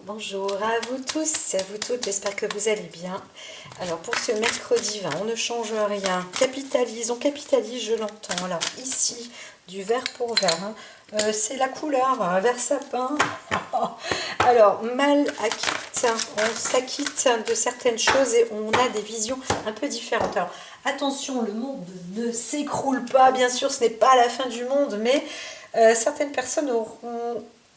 Bonjour à vous tous et à vous toutes, j'espère que vous allez bien. Alors pour ce mercredi 20, on ne change rien, on capitalise, je l'entends. Alors ici, du vert pour vert, c'est la couleur vert sapin. Alors mal acquitte, on s'acquitte de certaines choses et on a des visions un peu différentes. Alors attention, le monde ne s'écroule pas, bien sûr ce n'est pas la fin du monde, mais certaines personnes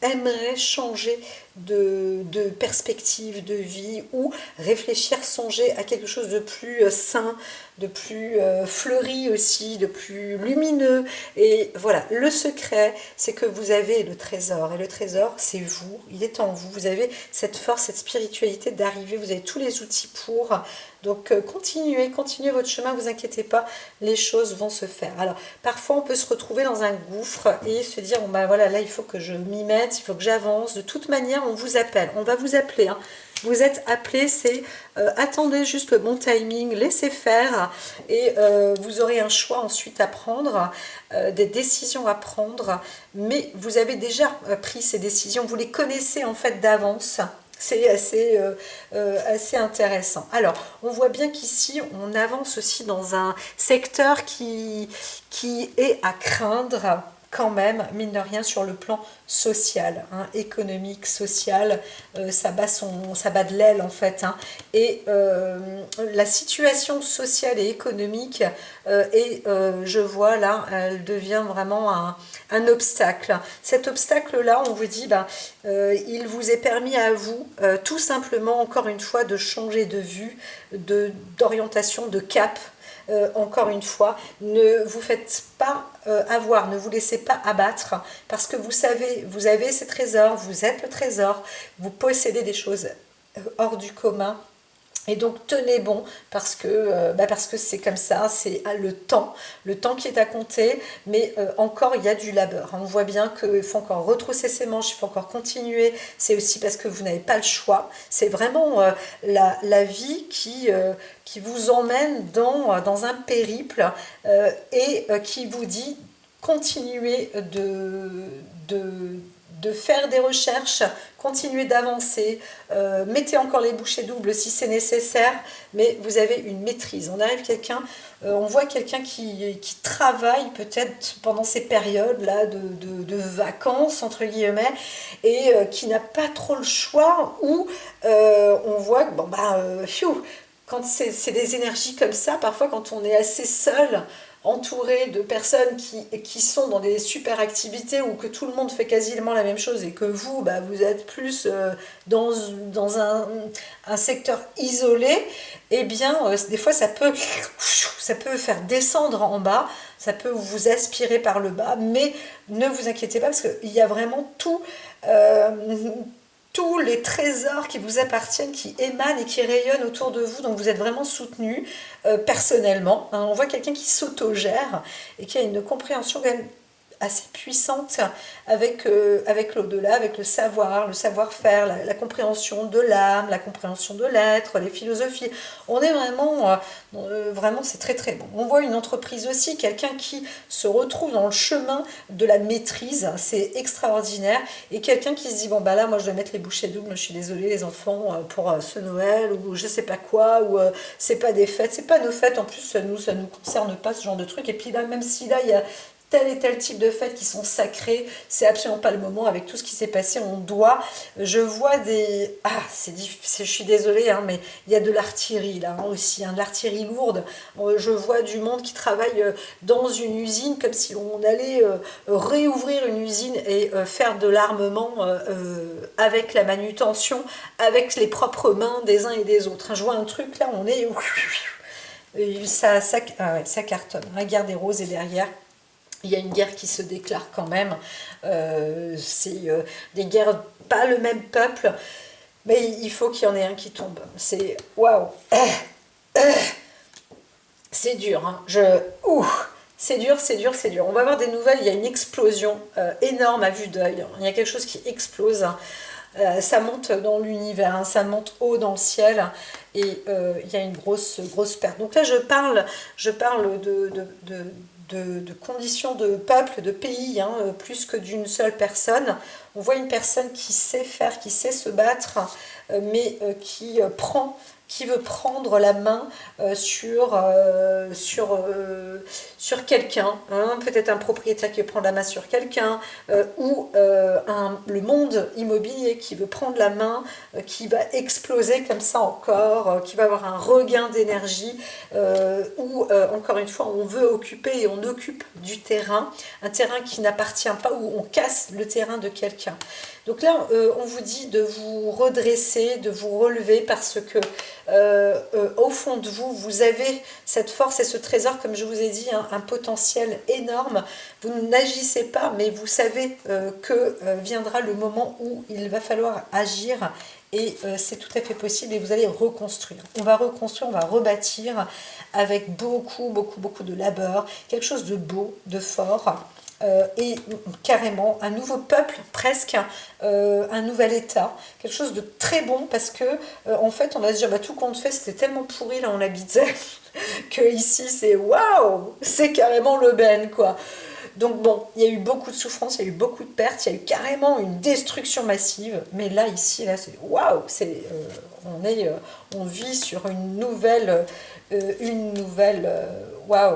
aimeraient changer de perspective de vie ou réfléchir, songer à quelque chose de plus sain, de plus fleuri aussi, de plus lumineux. Et voilà, le secret, c'est que vous avez le trésor. Et le trésor, c'est vous, il est en vous. Vous avez cette force, cette spiritualité d'arriver, vous avez tous les outils pour. Donc continuez votre chemin, ne vous inquiétez pas, les choses vont se faire. Alors parfois on peut se retrouver dans un gouffre et se dire, bon ben voilà, là il faut que je m'y mette, il faut que j'avance. De toute manière, on vous appelle, on va vous appeler. Vous êtes appelé, c'est attendez juste le bon timing, laissez faire et vous aurez un choix ensuite à prendre, des décisions à prendre, mais vous avez déjà pris ces décisions, vous les connaissez en fait d'avance. C'est assez intéressant. Alors, on voit bien qu'ici, on avance aussi dans un secteur qui est à craindre quand même, mine de rien, sur le plan social, économique, social, ça bat de l'aile en fait. Et la situation sociale et économique je vois là, elle devient vraiment un obstacle. Cet obstacle-là, on vous dit, il vous est permis à vous, tout simplement, encore une fois, de changer de vue, d'orientation, de cap. Encore une fois, ne vous faites pas avoir, ne vous laissez pas abattre, parce que vous savez, vous avez ces trésors, vous êtes le trésor, vous possédez des choses hors du commun. Et donc tenez bon parce que c'est comme ça, c'est le temps qui est à compter, mais encore il y a du labeur. On voit bien qu'il faut encore retrousser ses manches, il faut encore continuer. C'est aussi parce que vous n'avez pas le choix. C'est vraiment la vie qui vous emmène dans un périple qui vous dit continuez de faire des recherches, continuez d'avancer, mettez encore les bouchées doubles si c'est nécessaire, mais vous avez une maîtrise. On voit quelqu'un qui travaille peut-être pendant ces périodes-là de vacances, entre guillemets, et qui n'a pas trop le choix, ou on voit que, quand c'est des énergies comme ça, parfois quand on est assez seul, entouré de personnes qui sont dans des super activités ou que tout le monde fait quasiment la même chose et que vous, vous êtes plus dans un secteur isolé, eh bien, des fois, ça peut faire descendre en bas, ça peut vous aspirer par le bas, mais ne vous inquiétez pas parce qu'il y a vraiment tous les trésors qui vous appartiennent, qui émanent et qui rayonnent autour de vous, donc vous êtes vraiment soutenu personnellement. On voit quelqu'un qui s'autogère et qui a une compréhension quand même assez puissante avec l'au-delà, avec le savoir-faire, la compréhension de l'âme, la compréhension de l'être, les philosophies. On est vraiment c'est très très bon. On voit une entreprise aussi, quelqu'un qui se retrouve dans le chemin de la maîtrise, c'est extraordinaire, et quelqu'un qui se dit, bon là moi je dois mettre les bouchées doubles, je suis désolée les enfants pour ce Noël, ou je sais pas quoi, ou c'est pas des fêtes, c'est pas nos fêtes, en plus ça nous concerne pas ce genre de truc, et puis là même si là il y a tel et tel type de fêtes qui sont sacrées, c'est absolument pas le moment avec tout ce qui s'est passé, je vois je suis désolée, mais il y a de l'artillerie là aussi, de l'artillerie lourde, je vois du monde qui travaille dans une usine comme si on allait réouvrir une usine et faire de l'armement avec la manutention, avec les propres mains des uns et des autres. Je vois un truc là, on est... ça cartonne, la guerre des roses est derrière. Il y a une guerre qui se déclare quand même. C'est des guerres, pas le même peuple, mais il faut qu'il y en ait un qui tombe. C'est waouh, c'est dur. C'est dur. On va avoir des nouvelles. Il y a une explosion énorme à vue d'œil. Il y a quelque chose qui explose. Ça monte dans l'univers, ça monte haut dans le ciel, et il y a une grosse perte. Donc là, je parle de conditions de peuple, de pays, plus que d'une seule personne. On voit une personne qui sait faire, qui sait se battre, mais qui veut prendre la main sur quelqu'un, hein, peut-être un propriétaire qui veut prendre la main sur quelqu'un, ou le monde immobilier qui veut prendre la main, qui va exploser comme ça encore, qui va avoir un regain d'énergie, ou encore une fois on veut occuper et on occupe du terrain, un terrain qui n'appartient pas, ou on casse le terrain de quelqu'un. Donc là, on vous dit de vous redresser, de vous relever, parce que au fond de vous, vous avez cette force et ce trésor, comme je vous ai dit, un potentiel énorme. Vous n'agissez pas, mais vous savez que viendra le moment où il va falloir agir, et c'est tout à fait possible, et vous allez reconstruire. On va reconstruire, on va rebâtir avec beaucoup, beaucoup, beaucoup de labeur, quelque chose de beau, de fort. Et carrément un nouveau peuple, presque un nouvel état, quelque chose de très bon, parce que en fait on va se dire bah, tout compte fait c'était tellement pourri là on habitait que ici c'est waouh, c'est carrément l'aubaine quoi. Donc bon, il y a eu beaucoup de souffrance, il y a eu beaucoup de pertes, il y a eu carrément une destruction massive, mais là ici là c'est waouh, on vit sur waouh,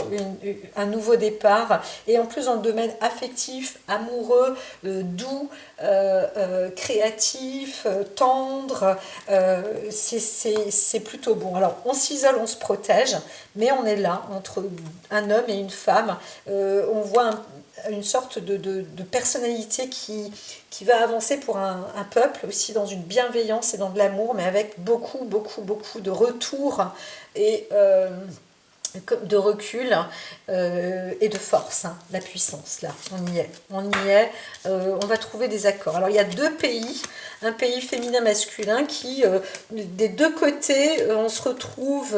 un nouveau départ, et en plus dans le domaine affectif, amoureux, doux, créatif, tendre, c'est plutôt bon. Alors on s'isole, on se protège, mais on est là entre un homme et une femme. On voit une sorte de personnalité qui va avancer pour un peuple aussi, dans une bienveillance et dans de l'amour, mais avec beaucoup, beaucoup, beaucoup de retour et de recul et de force, hein, la puissance, là, on y est, on va trouver des accords. Alors il y a deux pays, un pays féminin-masculin qui, des deux côtés, on se retrouve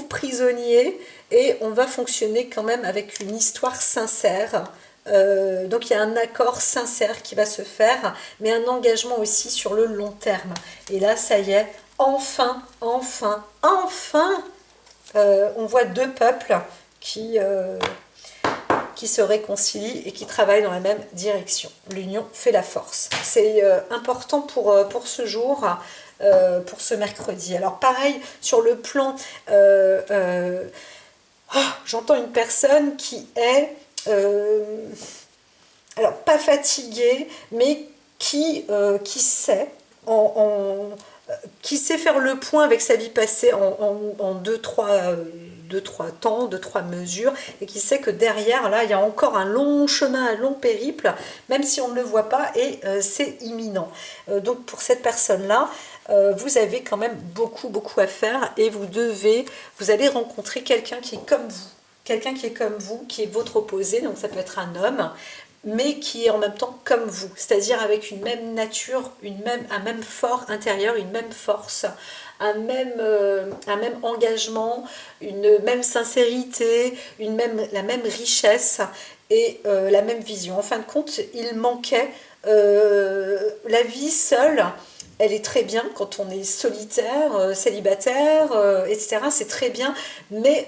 prisonnier, et on va fonctionner quand même avec une histoire sincère. Donc il y a un accord sincère qui va se faire, mais un engagement aussi sur le long terme. Et là, ça y est, enfin, on voit deux peuples qui se réconcilient et qui travaillent dans la même direction. L'union fait la force. C'est important pour ce jour, pour ce mercredi. Alors pareil, sur le plan... j'entends une personne qui est... alors pas fatiguée, mais qui sait qui sait faire le point avec sa vie passée en deux, trois temps, deux, trois mesures, et qui sait que derrière, là, il y a encore un long chemin, un long périple, même si on ne le voit pas, et c'est imminent. Donc pour cette personne-là, vous avez quand même beaucoup, beaucoup à faire, et vous allez rencontrer quelqu'un qui est comme vous. Quelqu'un qui est comme vous, qui est votre opposé, donc ça peut être un homme, mais qui est en même temps comme vous, c'est-à-dire avec une même nature, un même fort intérieur, une même force, un même engagement, une même sincérité, la même richesse et la même vision. En fin de compte, il manquait la vie seule. Elle est très bien quand on est solitaire, célibataire, etc. C'est très bien, mais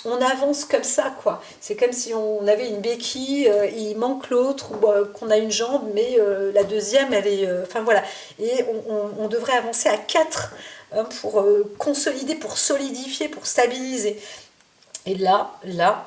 on avance comme ça, quoi. C'est comme si on avait une béquille, il manque l'autre, ou qu'on a une jambe, mais la deuxième, elle est... Enfin voilà. Et on devrait avancer à quatre, hein, pour consolider, pour solidifier, pour stabiliser. Et là,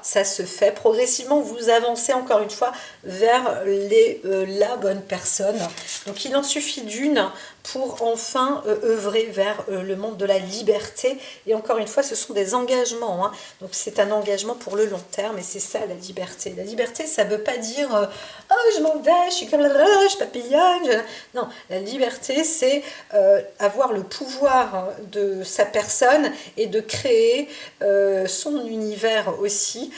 ça se fait progressivement. Vous avancez encore une fois vers la bonne personne. Donc il en suffit d'une pour enfin œuvrer vers le monde de la liberté. Et encore une fois, ce sont des engagements, hein. Donc c'est un engagement pour le long terme, et c'est ça la liberté. La liberté, ça ne veut pas dire oh je m'en vais, je suis comme je papillonne. Non, la liberté, c'est avoir le pouvoir de sa personne et de créer son univers aussi,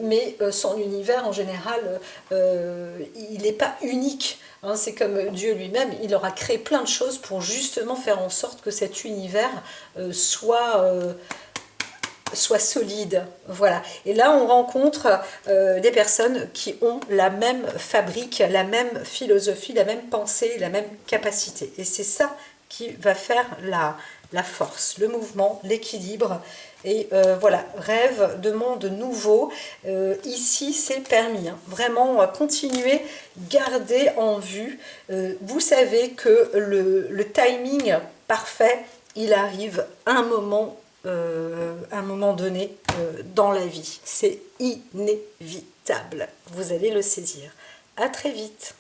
mais son univers en général, il n'est pas unique. Hein, c'est comme Dieu lui-même, il aura créé plein de choses pour justement faire en sorte que cet univers soit solide. Voilà. Et là, on rencontre des personnes qui ont la même fabrique, la même philosophie, la même pensée, la même capacité. Et c'est ça qui va faire la force, le mouvement, l'équilibre. Et voilà, rêve de monde nouveau. Ici, c'est permis. Hein. Vraiment, continuez, gardez en vue. Vous savez que le timing parfait, il arrive à un moment donné dans la vie. C'est inévitable. Vous allez le saisir. À très vite.